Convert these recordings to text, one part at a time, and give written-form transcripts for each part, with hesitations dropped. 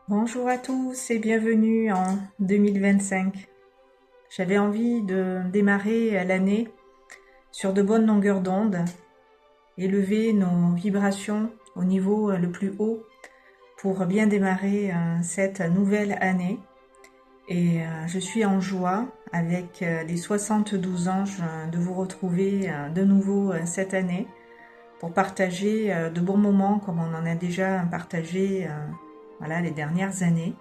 Bonjour à tous et bienvenue en 2025. J'avais envie de démarrer l'année sur de bonnes longueurs d'onde, élever nos vibrations au niveau le plus haut pour bien démarrer cette nouvelle année. Et je suis en joie avec les 72 anges de vous retrouver de nouveau cette année pour partager de bons moments comme on en a déjà partagé voilà, les dernières années,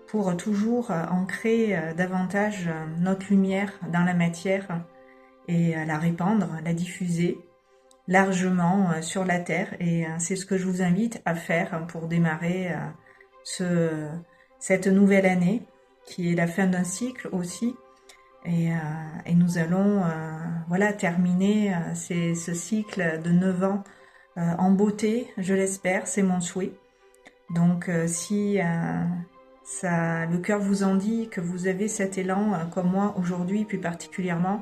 pour toujours ancrer davantage notre lumière dans la matière et la répandre, la diffuser largement sur la Terre. Et c'est ce que je vous invite à faire pour démarrer cette nouvelle année, qui est la fin d'un cycle aussi. Et nous allons voilà, terminer ce cycle de 9 ans en beauté, je l'espère, c'est mon souhait. Donc si le cœur vous en dit que vous avez cet élan, comme moi aujourd'hui plus particulièrement,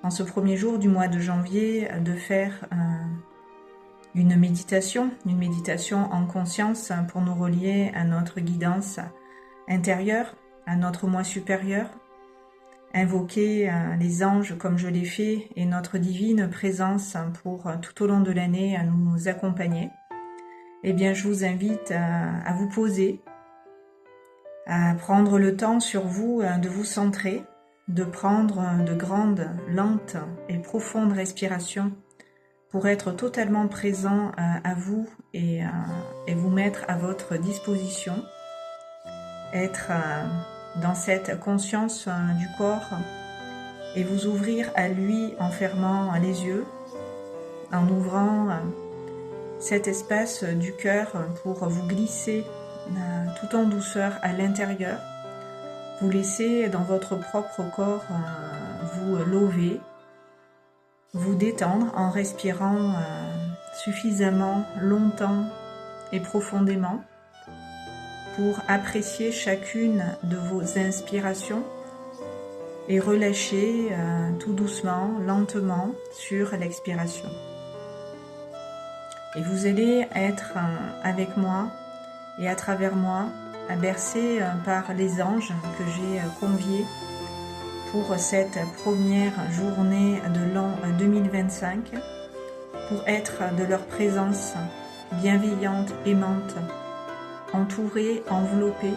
en ce premier jour du mois de janvier, de faire une méditation en conscience pour nous relier à notre guidance intérieure, à notre moi supérieur, invoquer les anges comme je l'ai fait et notre divine présence pour tout au long de l'année à nous accompagner. Eh bien, je vous invite à vous poser, à prendre le temps sur vous de vous centrer, de prendre de grandes, lentes et profondes respirations pour être totalement présent à vous et vous mettre à votre disposition, être dans cette conscience du corps et vous ouvrir à lui en fermant les yeux, en ouvrant cet espace du cœur pour vous glisser tout en douceur à l'intérieur. Vous laissez dans votre propre corps vous lever, vous détendre en respirant suffisamment longtemps et profondément pour apprécier chacune de vos inspirations et relâcher tout doucement, lentement sur l'expiration. Et vous allez être avec moi et à travers moi, bercé par les anges que j'ai conviés pour cette première journée de l'an 2025, pour être de leur présence bienveillante, aimante, entourée, enveloppée.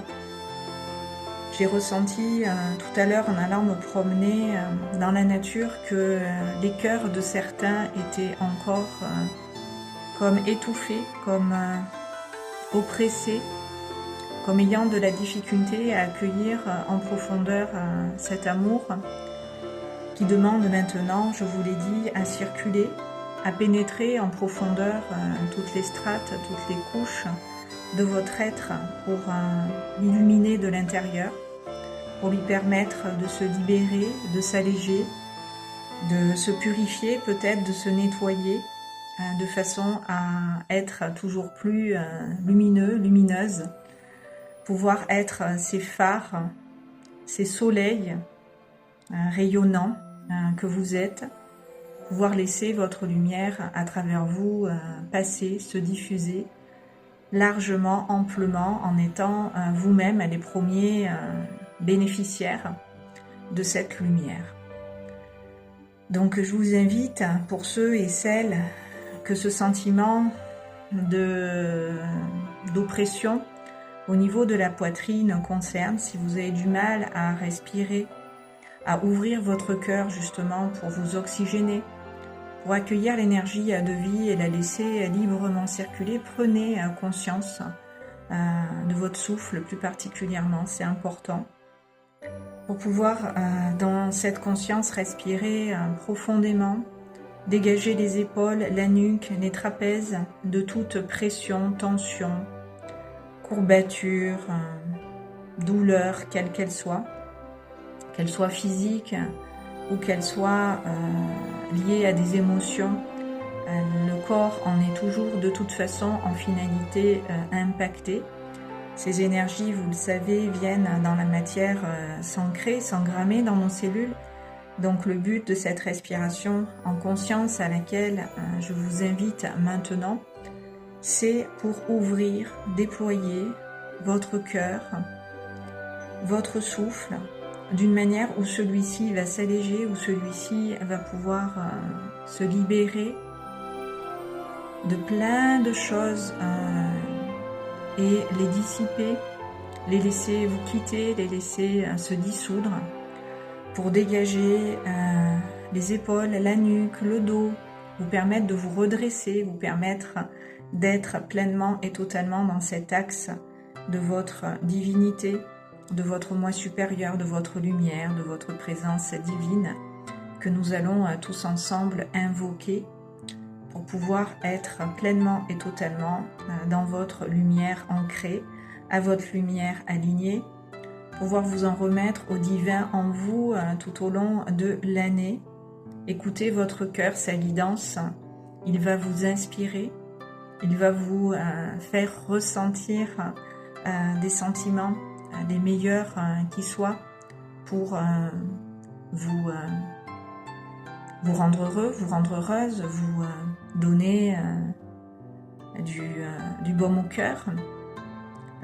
J'ai ressenti tout à l'heure en allant me promener dans la nature que les cœurs de certains étaient encore comme étouffés, comme oppressés, comme ayant de la difficulté à accueillir en profondeur cet amour qui demande maintenant, je vous l'ai dit, à circuler, à pénétrer en profondeur toutes les strates, toutes les couches de votre être pour l'illuminer de l'intérieur, pour lui permettre de se libérer, de s'alléger, de se purifier, peut-être de se nettoyer, de façon à être toujours plus lumineux, lumineuse, pouvoir être ces phares, ces soleils rayonnants que vous êtes, pouvoir laisser votre lumière à travers vous passer, se diffuser largement, amplement, en étant vous-même les premiers bénéficiaires de cette lumière. Donc je vous invite, pour ceux et celles que ce sentiment d'oppression au niveau de la poitrine concerne, si vous avez du mal à respirer, à ouvrir votre cœur justement pour vous oxygéner, pour accueillir l'énergie de vie et la laisser librement circuler, prenez conscience de votre souffle plus particulièrement, c'est important. Pour pouvoir dans cette conscience respirer profondément, dégager les épaules, la nuque, les trapèzes de toute pression, tension, courbature, douleur, quelle qu'elle soit physique ou qu'elle soit liée à des émotions. Le corps en est toujours de toute façon en finalité impacté. Ces énergies, vous le savez, viennent dans la matière s'ancrer, s'engrammer dans nos cellules. Donc le but de cette respiration en conscience à laquelle je vous invite maintenant, c'est pour ouvrir, déployer votre cœur, votre souffle, d'une manière où celui-ci va s'alléger, où celui-ci va pouvoir se libérer de plein de choses et les dissiper, les laisser vous quitter, les laisser se dissoudre pour dégager les épaules, la nuque, le dos, vous permettre de vous redresser, vous permettre d'être pleinement et totalement dans cet axe de votre divinité, de votre moi supérieur, de votre lumière, de votre présence divine que nous allons tous ensemble invoquer pour pouvoir être pleinement et totalement dans votre lumière ancrée, à votre lumière alignée, pouvoir vous en remettre au divin en vous tout au long de l'année. Écoutez votre cœur, sa guidance, il va vous inspirer, il va vous faire ressentir des sentiments les meilleurs qui soient pour vous rendre heureux, vous rendre heureuse, vous donner du baume au cœur,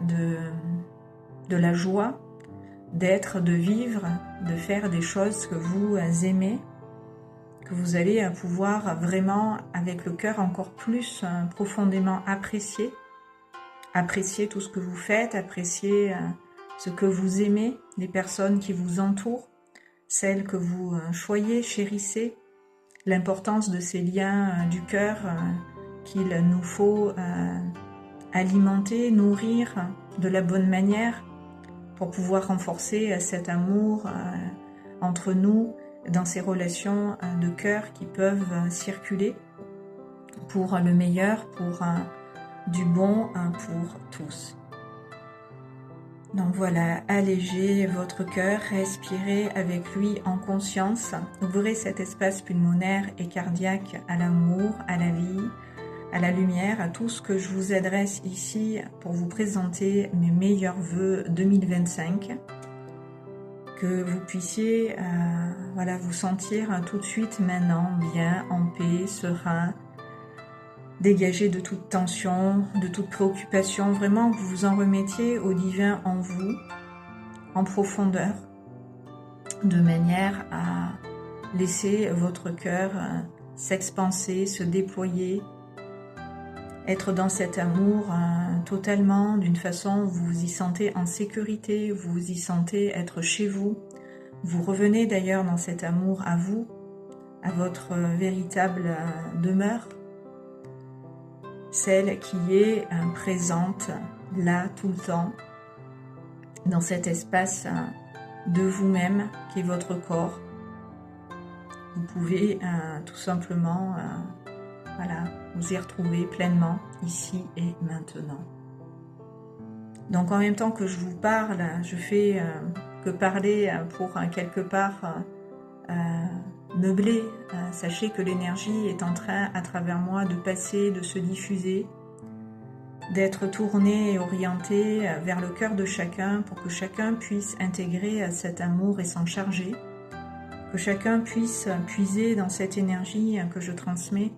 de la joie, d'être, de vivre, de faire des choses que vous aimez, que vous allez pouvoir vraiment, avec le cœur encore plus profondément apprécier tout ce que vous faites, apprécier ce que vous aimez, les personnes qui vous entourent, celles que vous choyez, chérissez, l'importance de ces liens du cœur qu'il nous faut alimenter, nourrir de la bonne manière pour pouvoir renforcer cet amour entre nous dans ces relations de cœur qui peuvent circuler pour le meilleur, pour du bon pour tous. Donc voilà, allégez votre cœur, respirez avec lui en conscience, ouvrez cet espace pulmonaire et cardiaque à l'amour, à la vie, à la lumière, à tout ce que je vous adresse ici pour vous présenter mes meilleurs vœux 2025. Que vous puissiez voilà, vous sentir tout de suite maintenant bien, en paix, serein, dégagé de toute tension, de toute préoccupation, vraiment que vous vous en remettiez au divin en vous, en profondeur, de manière à laisser votre cœur s'expanser, se déployer, être dans cet amour totalement, d'une façon où vous vous y sentez en sécurité, vous vous y sentez être chez vous. Vous revenez d'ailleurs dans cet amour à vous, à votre véritable demeure, celle qui est présente là tout le temps, dans cet espace de vous-même qui est votre corps. Vous pouvez tout simplement voilà, vous y retrouver pleinement ici et maintenant. Donc en même temps que je vous parle, je fais que parler pour quelque part meubler. Sachez que l'énergie est en train à travers moi de passer, de se diffuser, d'être tournée et orientée vers le cœur de chacun pour que chacun puisse intégrer cet amour et s'en charger, que chacun puisse puiser dans cette énergie que je transmets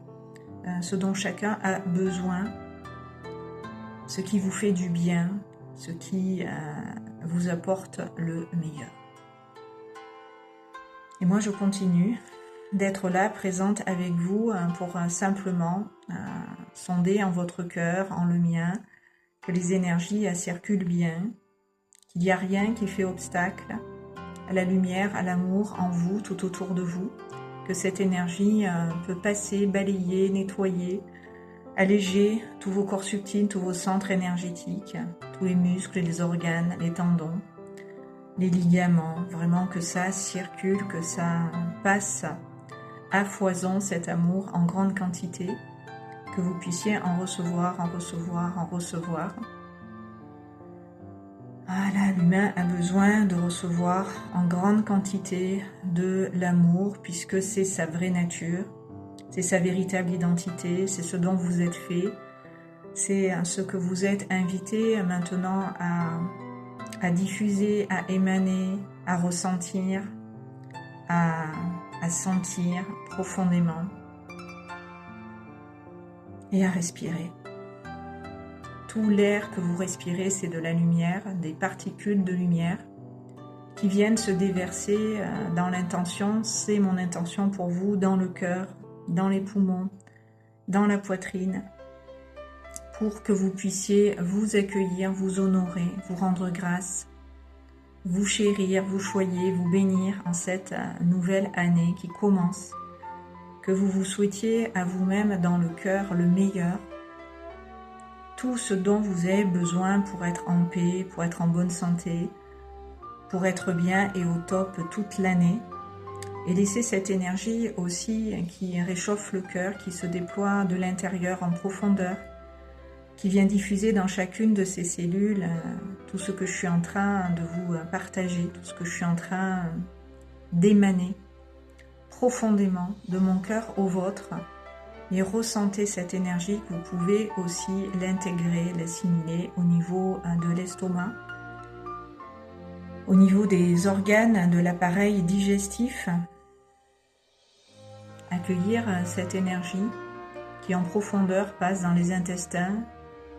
ce dont chacun a besoin, ce qui vous fait du bien, ce qui vous apporte le meilleur. Et moi je continue d'être là, présente avec vous pour simplement sonder en votre cœur, en le mien, que les énergies circulent bien, qu'il n'y a rien qui fait obstacle à la lumière, à l'amour en vous, tout autour de vous, que cette énergie peut passer, balayer, nettoyer, alléger tous vos corps subtils, tous vos centres énergétiques, tous les muscles, les organes, les tendons, les ligaments, vraiment que ça circule, que ça passe à foison cet amour en grande quantité, que vous puissiez en recevoir, en recevoir, en recevoir. Voilà, l'humain a besoin de recevoir en grande quantité de l'amour puisque c'est sa vraie nature, c'est sa véritable identité, c'est ce dont vous êtes fait, c'est ce que vous êtes invité maintenant à diffuser, à émaner, à ressentir, à sentir profondément et à respirer. tout l'air que vous respirez, c'est de la lumière, des particules de lumière qui viennent se déverser dans l'intention. C'est mon intention pour vous, dans le cœur, dans les poumons, dans la poitrine, pour que vous puissiez vous accueillir, vous honorer, vous rendre grâce, vous chérir, vous choyer, vous bénir en cette nouvelle année qui commence. Que vous vous souhaitiez à vous-même dans le cœur le meilleur, tout ce dont vous avez besoin pour être en paix, pour être en bonne santé, pour être bien et au top toute l'année. Et laisser cette énergie aussi qui réchauffe le cœur, qui se déploie de l'intérieur en profondeur, qui vient diffuser dans chacune de ces cellules tout ce que je suis en train de vous partager, tout ce que je suis en train d'émaner profondément de mon cœur au vôtre. Et ressentez cette énergie que vous pouvez aussi l'intégrer, l'assimiler au niveau de l'estomac, au niveau des organes de l'appareil digestif. Accueillir cette énergie qui en profondeur passe dans les intestins,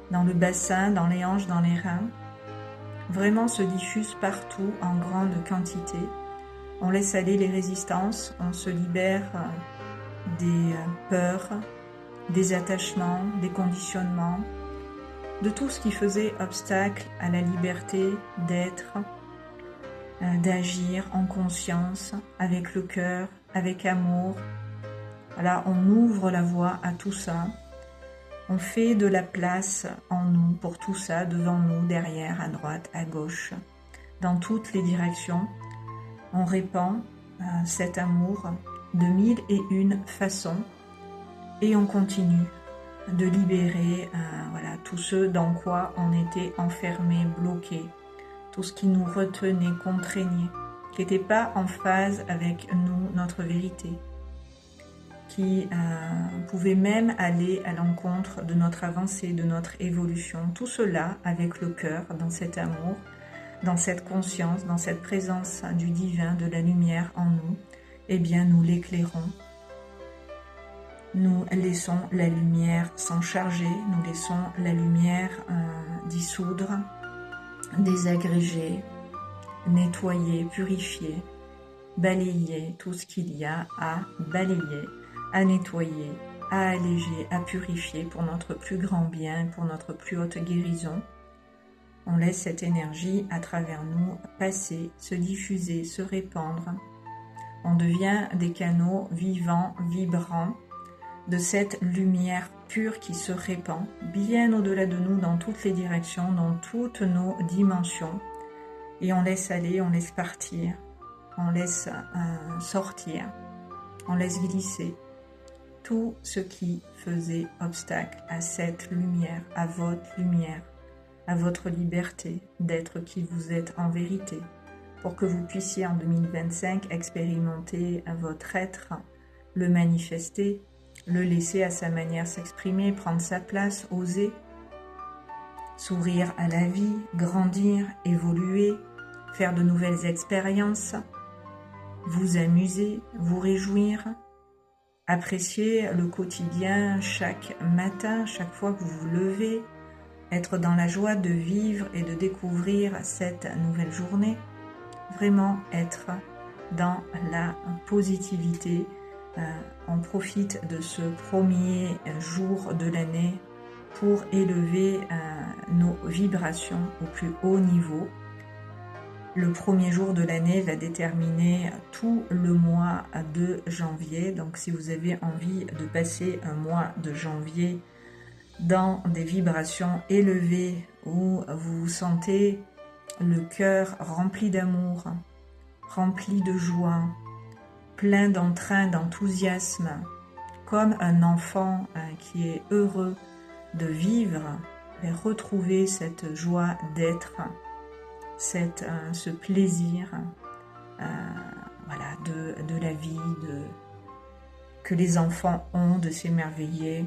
dans le bassin, dans les hanches, dans les reins. Vraiment se diffuse partout en grande quantité. On laisse aller les résistances, on se libère des peurs, des attachements, des conditionnements, de tout ce qui faisait obstacle à la liberté d'être, d'agir en conscience, avec le cœur, avec amour. Voilà, on ouvre la voie à tout ça. On fait de la place en nous pour tout ça, devant nous, derrière, à droite, à gauche, dans toutes les directions. On répand cet amour de 1001 façons et on continue de libérer voilà, tout ce dans quoi on était enfermé, bloqué, tout ce qui nous retenait, contraignait, qui n'était pas en phase avec nous, notre vérité, qui pouvait même aller à l'encontre de notre avancée, de notre évolution. Tout cela avec le cœur, dans cet amour, dans cette conscience, dans cette présence du divin, de la lumière en nous, eh bien nous l'éclairons. Nous laissons la lumière s'en charger, nous laissons la lumière dissoudre, désagréger, nettoyer, purifier, balayer tout ce qu'il y a à balayer, à nettoyer, à alléger, à purifier pour notre plus grand bien, pour notre plus haute guérison. On laisse cette énergie à travers nous passer, se diffuser, se répandre. On devient des canaux vivants, vibrants, de cette lumière pure qui se répand bien au-delà de nous, dans toutes les directions, dans toutes nos dimensions. Et on laisse aller, on laisse partir, on laisse sortir, on laisse glisser tout ce qui faisait obstacle à cette lumière, à votre liberté d'être qui vous êtes en vérité, pour que vous puissiez en 2025 expérimenter votre être, le manifester, le laisser à sa manière s'exprimer, prendre sa place, oser, sourire à la vie, grandir, évoluer, faire de nouvelles expériences, vous amuser, vous réjouir, apprécier le quotidien chaque matin, chaque fois que vous vous levez, être dans la joie de vivre et de découvrir cette nouvelle journée, vraiment être dans la positivité. On profite de ce premier jour de l'année pour élever nos vibrations au plus haut niveau. Le premier jour de l'année va déterminer tout le mois de janvier. Donc si vous avez envie de passer un mois de janvier dans des vibrations élevées où vous vous sentez le cœur rempli d'amour, rempli de joie, plein d'entrain, d'enthousiasme, comme un enfant qui est heureux de vivre et retrouver cette joie d'être, ce plaisir voilà, de la vie, que les enfants ont de s'émerveiller.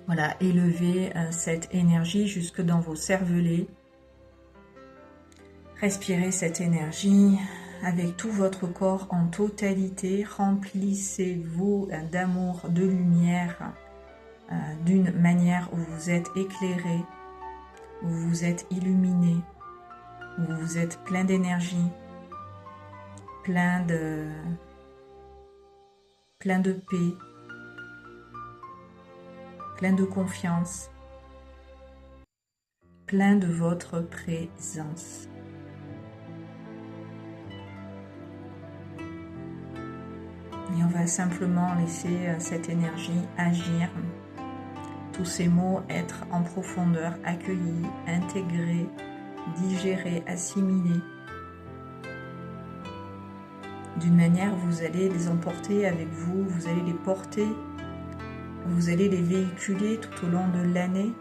Voilà, élevez cette énergie jusque dans vos cervelets. Respirez cette énergie avec tout votre corps en totalité. Remplissez-vous d'amour, de lumière, d'une manière où vous êtes éclairé, où vous êtes illuminé, où vous êtes plein d'énergie, plein de paix, plein de confiance, plein de votre présence. Et on va simplement laisser cette énergie agir, tous ces mots être en profondeur, accueillis, intégrés, digérés, assimilés. D'une manière, vous allez les emporter avec vous, vous allez les porter, vous allez les véhiculer tout au long de l'année.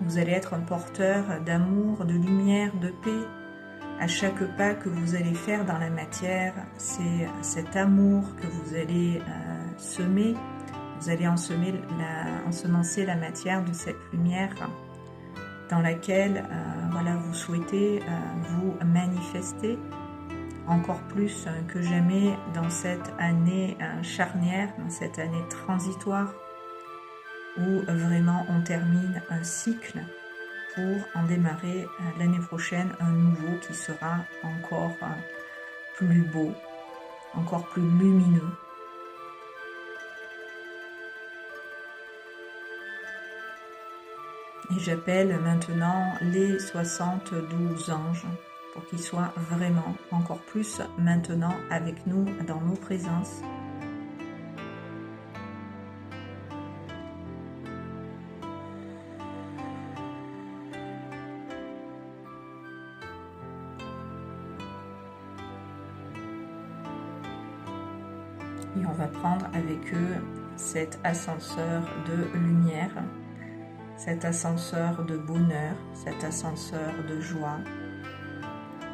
Vous allez être un porteur d'amour, de lumière, de paix. À chaque pas que vous allez faire dans la matière, c'est cet amour que vous allez semer. Vous allez ensemencer la matière de cette lumière dans laquelle voilà, vous souhaitez vous manifester encore plus que jamais dans cette année charnière, dans cette année transitoire où vraiment on termine un cycle pour en démarrer l'année prochaine un nouveau qui sera encore plus beau, encore plus lumineux. Et j'appelle maintenant les 72 anges pour qu'ils soient vraiment encore plus maintenant avec nous dans nos présences. Et on va prendre avec eux cet ascenseur de lumière, cet ascenseur de bonheur, cet ascenseur de joie,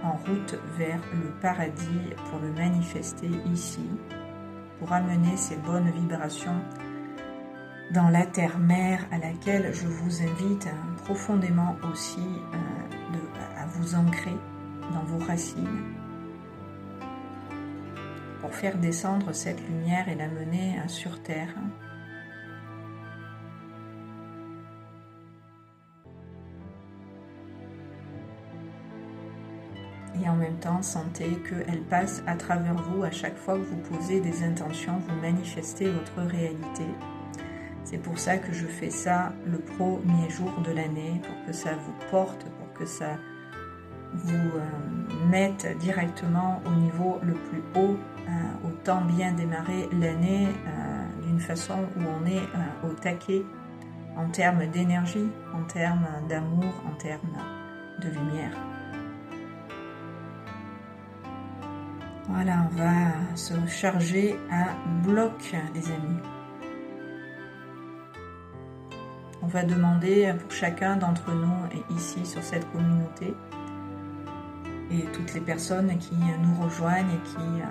en route vers le paradis pour le manifester ici, pour amener ces bonnes vibrations dans la terre-mère à laquelle je vous invite profondément aussi à vous ancrer dans vos racines, pour faire descendre cette lumière et l'amener sur terre. Et en même temps, sentez qu'elle passe à travers vous à chaque fois que vous posez des intentions, vous manifestez votre réalité. C'est pour ça que je fais ça le premier jour de l'année, pour que ça vous porte, pour que ça vous mette directement au niveau le plus haut, autant bien démarrer l'année d'une façon où on est au taquet en termes d'énergie, en termes d'amour, en termes de lumière. Voilà, on va se charger à bloc, les amis. On va demander pour chacun d'entre nous ici sur cette communauté et toutes les personnes qui nous rejoignent et qui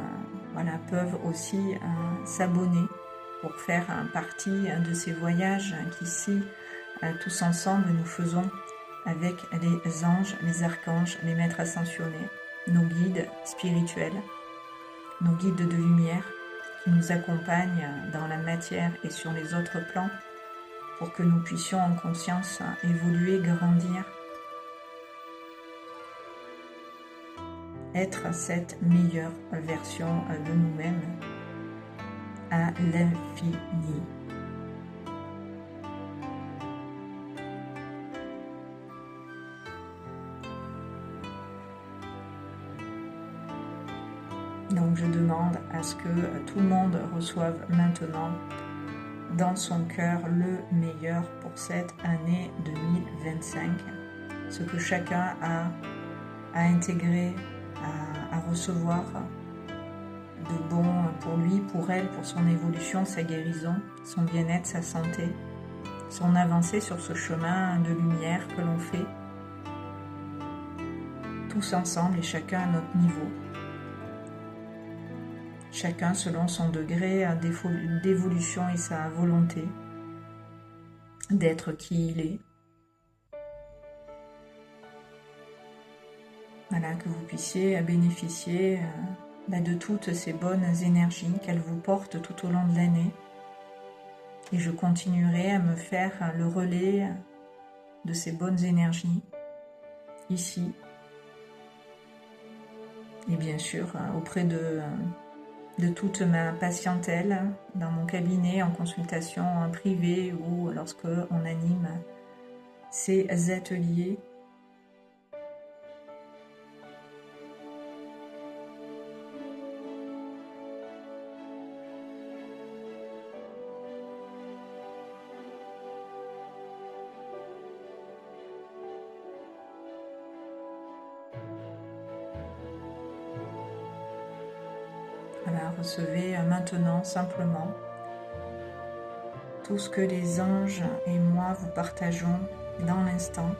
voilà, peuvent aussi s'abonner pour faire partie de ces voyages qu'ici, tous ensemble, nous faisons avec les anges, les archanges, les maîtres ascensionnés, nos guides spirituels, nos guides de lumière qui nous accompagnent dans la matière et sur les autres plans pour que nous puissions en conscience évoluer, grandir, être cette meilleure version de nous-mêmes à l'infini. Donc je demande à ce que tout le monde reçoive maintenant dans son cœur le meilleur pour cette année 2025. Ce que chacun a à intégrer, à recevoir de bon pour lui, pour elle, pour son évolution, sa guérison, son bien-être, sa santé, son avancée sur ce chemin de lumière que l'on fait tous ensemble et chacun à notre niveau. Chacun selon son degré d'évolution et sa volonté d'être qui il est. Voilà, que vous puissiez bénéficier de toutes ces bonnes énergies qu'elles vous portent tout au long de l'année. Et je continuerai à me faire le relais de ces bonnes énergies, ici, et bien sûr auprès de toute ma patientèle, dans mon cabinet, en consultation privée ou lorsque on anime ces ateliers. Voilà, recevez maintenant simplement tout ce que les anges et moi vous partageons dans l'instant,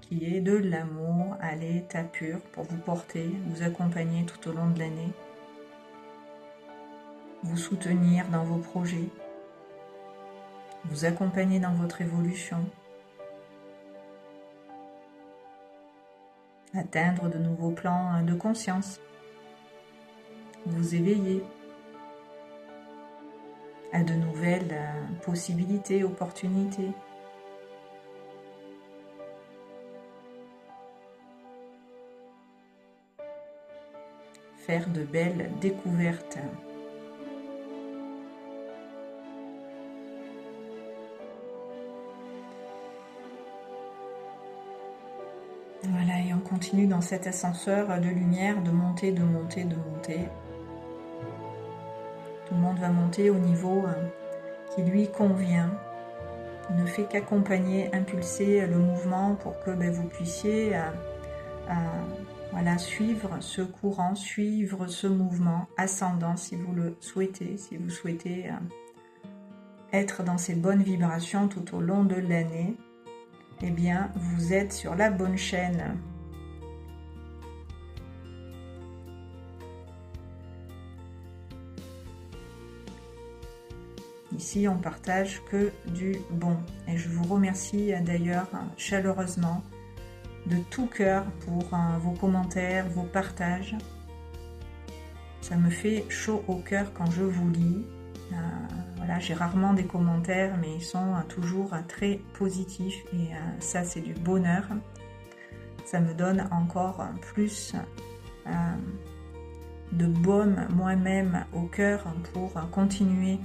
qui est de l'amour à l'état pur pour vous porter, vous accompagner tout au long de l'année, vous soutenir dans vos projets, vous accompagner dans votre évolution, atteindre de nouveaux plans de conscience, vous éveiller à de nouvelles possibilités, opportunités. Faire de belles découvertes. Voilà, et on continue dans cet ascenseur de lumière de monter, de monter, de monter. Tout le monde va monter au niveau qui lui convient. Il ne fait qu'accompagner, impulser le mouvement pour que vous puissiez voilà, suivre ce courant, suivre ce mouvement ascendant si vous le souhaitez, si vous souhaitez être dans ces bonnes vibrations tout au long de l'année. Eh bien, vous êtes sur la bonne chaîne. Ici, on partage que du bon. Et je vous remercie d'ailleurs chaleureusement de tout cœur pour vos commentaires, vos partages. Ça me fait chaud au cœur quand je vous lis. Voilà, j'ai rarement des commentaires, mais ils sont toujours très positifs et ça, c'est du bonheur. Ça me donne encore plus de baume moi-même au cœur pour continuer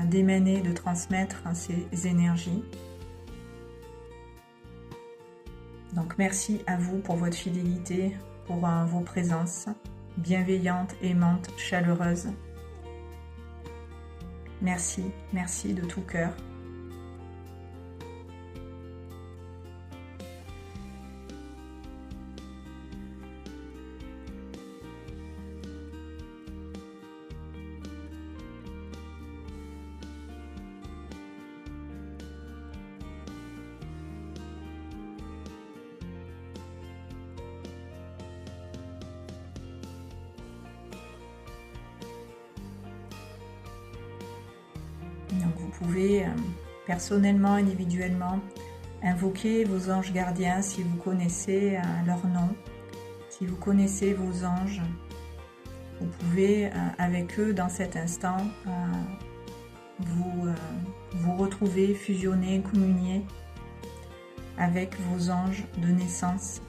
d'émaner, de transmettre ces énergies. Donc merci à vous pour votre fidélité, pour vos présences bienveillantes, aimantes, chaleureuses. Merci, merci de tout cœur. Donc vous pouvez personnellement, individuellement, invoquer vos anges gardiens si vous connaissez leur nom, si vous connaissez vos anges. Vous pouvez avec eux dans cet instant vous retrouver, fusionner, communier avec vos anges de naissance.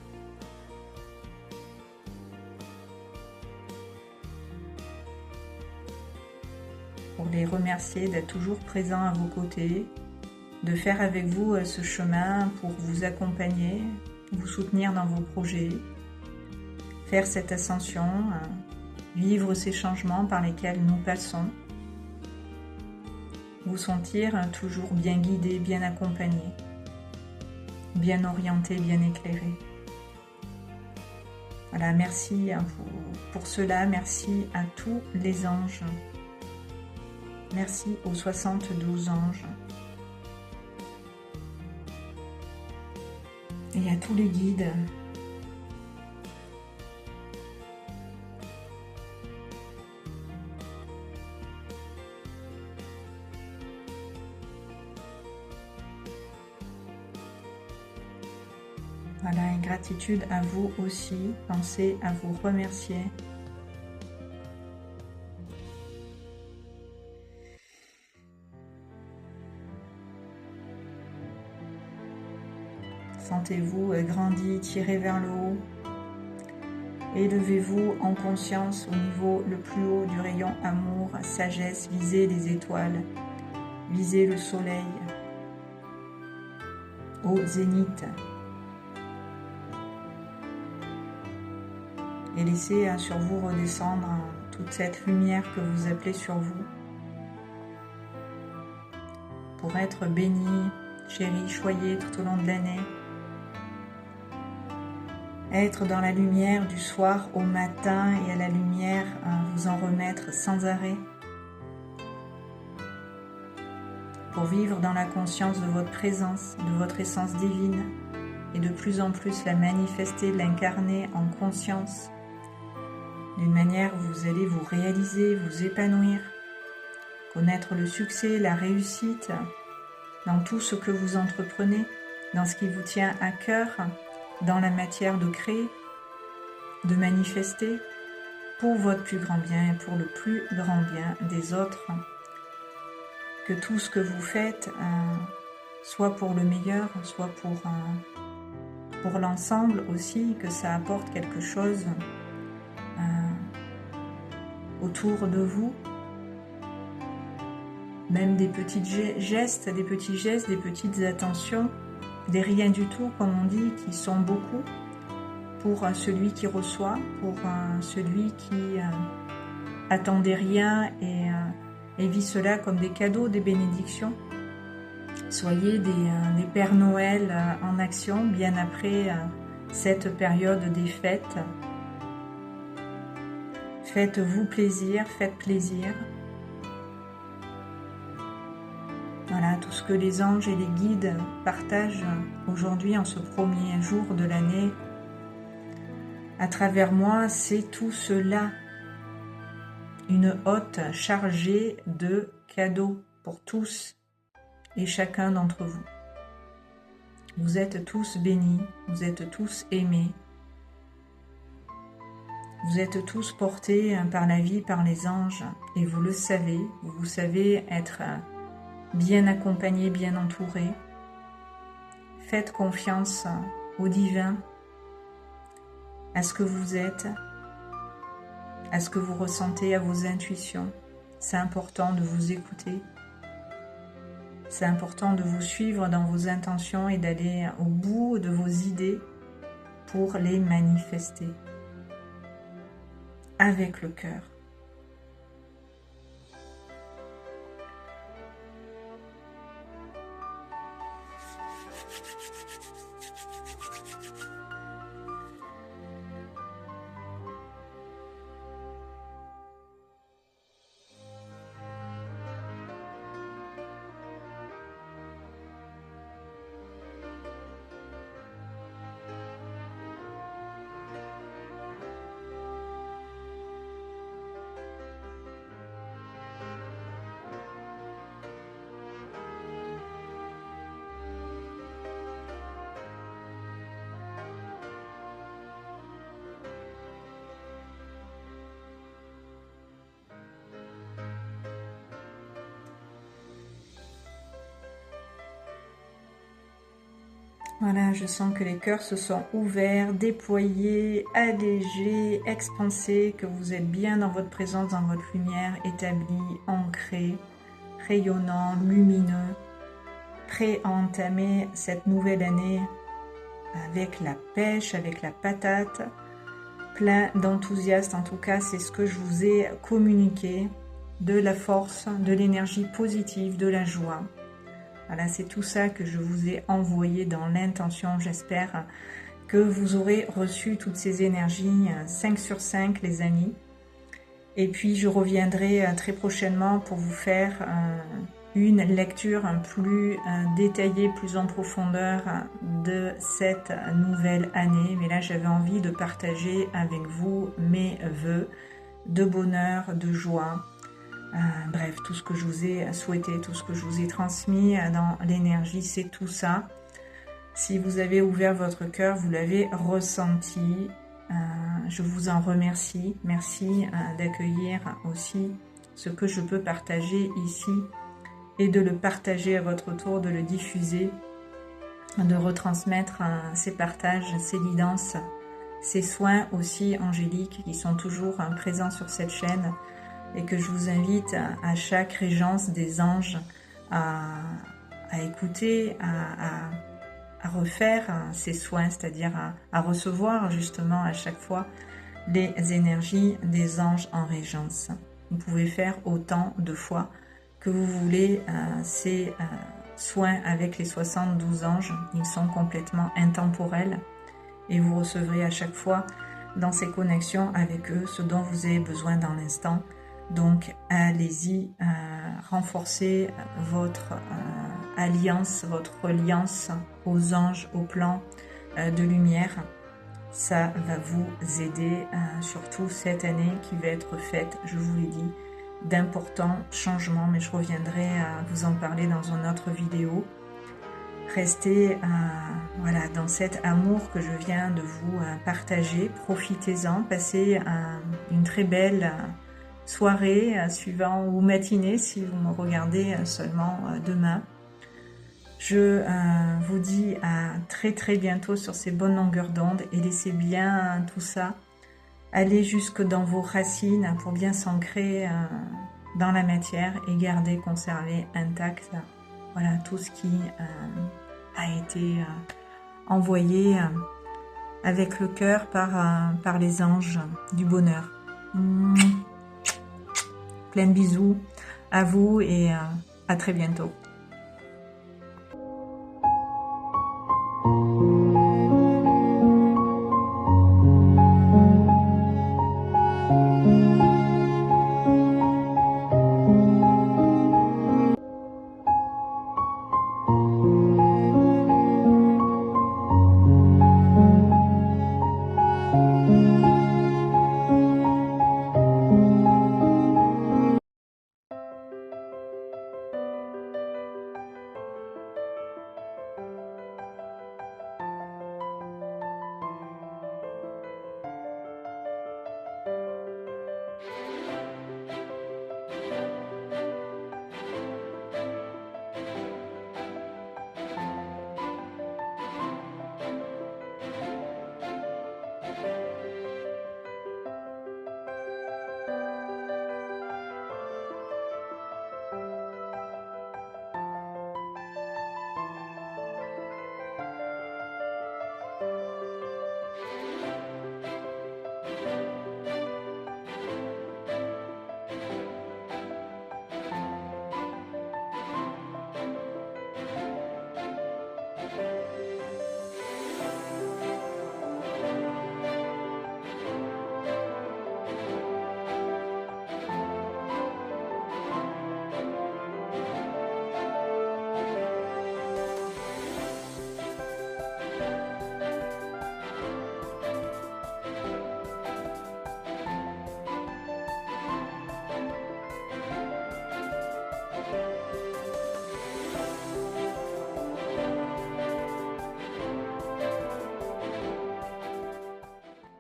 Pour les remercier d'être toujours présents à vos côtés, de faire avec vous ce chemin pour vous accompagner, vous soutenir dans vos projets, faire cette ascension, vivre ces changements par lesquels nous passons, vous sentir toujours bien guidé, bien accompagné, bien orienté, bien éclairé. Voilà, merci pour cela, merci à tous les anges. Merci aux 72 anges et à tous les guides. Voilà, et gratitude à vous aussi. Pensez à vous remercier. Sentez-vous grandi, tiré vers le haut. Élevez-vous en conscience au niveau le plus haut du rayon amour, sagesse, visez les étoiles, visez le soleil au zénith. Et laissez sur vous redescendre toute cette lumière que vous appelez sur vous pour être béni, chéri, choyé tout au long de l'année. Être dans la lumière du soir au matin et à la lumière, vous en remettre sans arrêt. Pour vivre dans la conscience de votre présence, de votre essence divine et de plus en plus la manifester, l'incarner en conscience. D'une manière où vous allez vous réaliser, vous épanouir, connaître le succès, la réussite dans tout ce que vous entreprenez, dans ce qui vous tient à cœur, dans la matière de créer, de manifester pour votre plus grand bien et pour le plus grand bien des autres. Que tout ce que vous faites soit pour le meilleur, soit pour l'ensemble aussi, que ça apporte quelque chose autour de vous. Même des petits gestes, des petites attentions, des rien du tout, comme on dit, qui sont beaucoup pour celui qui reçoit, pour celui qui attendait rien et vit cela comme des cadeaux, des bénédictions. Soyez des Pères Noël en action, bien après cette période des fêtes. Faites-vous plaisir, faites plaisir. Voilà, tout ce que les anges et les guides partagent aujourd'hui en ce premier jour de l'année à travers moi, c'est tout cela. Une hôte chargée de cadeaux pour tous et chacun d'entre vous. Vous êtes tous bénis, vous êtes tous aimés. Vous êtes tous portés par la vie, par les anges et vous le savez. Vous savez être bien accompagné, bien entouré. Faites confiance au divin, à ce que vous êtes, à ce que vous ressentez, à vos intuitions. C'est important de vous écouter. C'est important de vous suivre dans vos intentions et d'aller au bout de vos idées pour les manifester avec le cœur. Voilà, je sens que les cœurs se sont ouverts, déployés, allégés, expansés, que vous êtes bien dans votre présence, dans votre lumière, établi, ancré, rayonnant, lumineux, prêt à entamer cette nouvelle année avec la pêche, avec la patate, plein d'enthousiasme. En tout cas, c'est ce que je vous ai communiqué, de la force, de l'énergie positive, de la joie. Voilà, c'est tout ça que je vous ai envoyé dans l'intention. J'espère que vous aurez reçu toutes ces énergies 5 sur 5, les amis. Et puis, je reviendrai très prochainement pour vous faire une lecture plus détaillée, plus en profondeur de cette nouvelle année. Mais là, j'avais envie de partager avec vous mes vœux de bonheur, de joie. Bref, tout ce que je vous ai souhaité, tout ce que je vous ai transmis dans l'énergie, c'est tout ça. Si vous avez ouvert votre cœur, vous l'avez ressenti. Je vous en remercie. Merci d'accueillir aussi ce que je peux partager ici et de le partager à votre tour, de le diffuser de retransmettre ces partages, ces guidances, ces soins aussi angéliques qui sont toujours présents sur cette chaîne et que je vous invite à chaque régence des anges à écouter, à refaire ces soins, c'est-à-dire à recevoir justement à chaque fois les énergies des anges en régence. Vous pouvez faire autant de fois que vous voulez ces soins avec les 72 anges. Ils sont complètement intemporels et vous recevrez à chaque fois dans ces connexions avec eux ce dont vous avez besoin dans l'instant. Donc allez-y, renforcez votre alliance, votre reliance aux anges, au plan de lumière. Ça va vous aider, surtout cette année qui va être faite, je vous l'ai dit, d'importants changements, mais je reviendrai à vous en parler dans une autre vidéo. Restez voilà, dans cet amour que je viens de vous partager, profitez-en, passez une très belle soirée suivant ou matinée si vous me regardez seulement demain. Je vous dis à très bientôt sur ces bonnes longueurs d'onde et laissez bien tout ça aller jusque dans vos racines pour bien s'ancrer dans la matière et garder, conserver intact voilà, tout ce qui a été envoyé avec le cœur par les anges du bonheur. Plein de bisous à vous et à très bientôt.